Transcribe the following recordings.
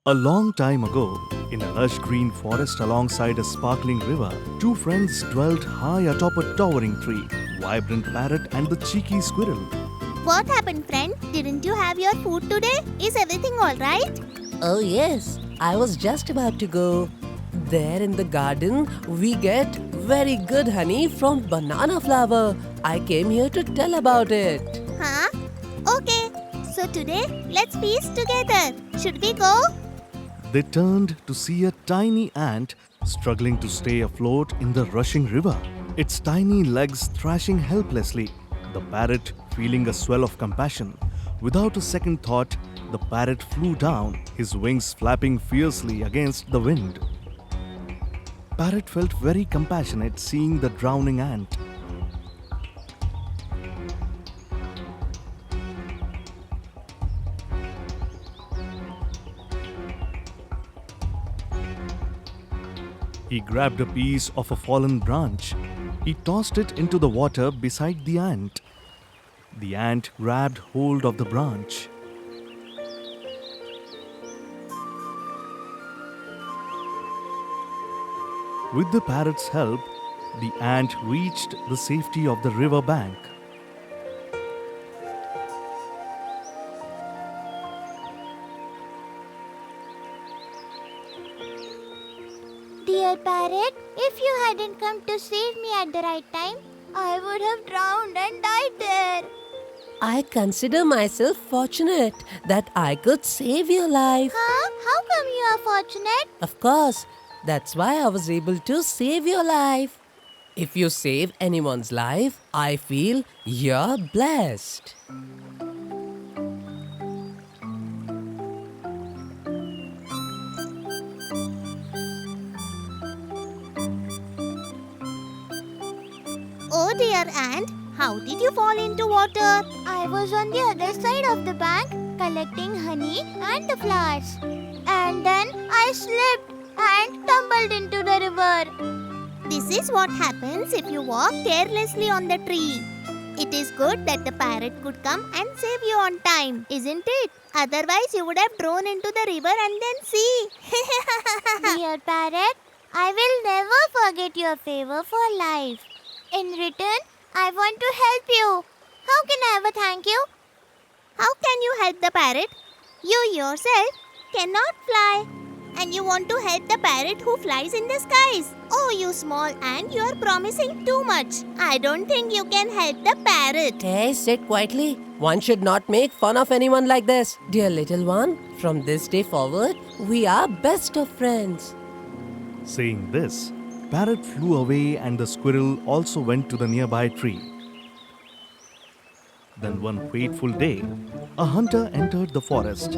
A long time ago, in a lush green forest alongside a sparkling river, two friends dwelt high atop a towering tree, Vibrant Parrot and the cheeky squirrel. What happened, friend? Didn't you have your food today? Is everything alright? Oh, yes. I was just about to go. There in the garden, we get very good honey from banana flower. I came here to tell about it. Huh? Okay. So today, let's feast together. Should we go? They turned to see a tiny ant struggling to stay afloat in the rushing river, its tiny legs thrashing helplessly. The parrot, feeling a swell of compassion, without a second thought, the parrot flew down, his wings flapping fiercely against the wind. Parrot felt very compassionate seeing the drowning ant. He grabbed a piece of a fallen branch. He tossed it into the water beside the ant. The ant grabbed hold of the branch. With the parrot's help, the ant reached the safety of the river bank. Dear parrot, if you hadn't come to save me at the right time, I would have drowned and died there. I consider myself fortunate that I could save your life. Huh? How come you are fortunate? Of course, that's why I was able to save your life. If you save anyone's life, I feel you're blessed. Oh dear ant, how did you fall into water? I was on the other side of the bank collecting honey and the flowers. And then I slipped and tumbled into the river. This is what happens if you walk carelessly on the tree. It is good that the parrot could come and save you on time, isn't it? Otherwise, you would have drawn into the river and then see. Dear parrot, I will never forget your favor for life. In return, I want to help you. How can I ever thank you? How can you help the parrot? You yourself cannot fly. And you want to help the parrot who flies in the skies. Oh, you small ant, you are promising too much. I don't think you can help the parrot. Hey, sit quietly. One should not make fun of anyone like this. Dear little one, from this day forward, we are best of friends. Saying this, Parrot flew away and the squirrel also went to the nearby tree. Then one fateful day, a hunter entered the forest.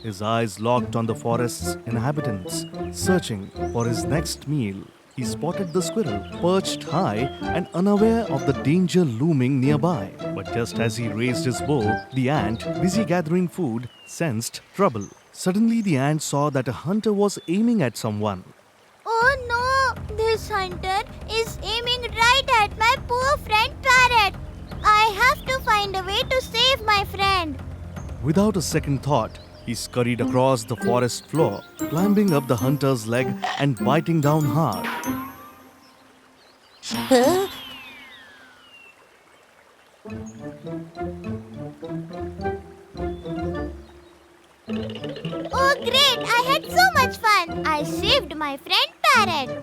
His eyes locked on the forest's inhabitants, searching for his next meal. He spotted the squirrel, perched high and unaware of the danger looming nearby. But just as he raised his bow, the ant, busy gathering food, sensed trouble. Suddenly the ant saw that a hunter was aiming at someone. Oh no! This hunter is aiming right at my poor friend Parrot. I have to find a way to save my friend. Without a second thought, he scurried across the forest floor, climbing up the hunter's leg and biting down hard. Huh? Oh great! I had so much fun. I saved my friend Parrot.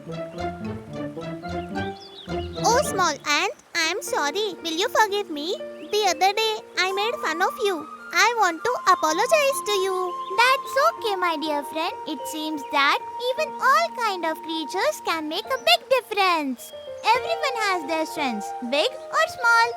Oh small ant, I am sorry. Will you forgive me? The other day I made fun of you. I want to apologize to you. That's okay, my dear friend. It seems that even all kind of creatures can make a big difference. Everyone has their strengths, big or small.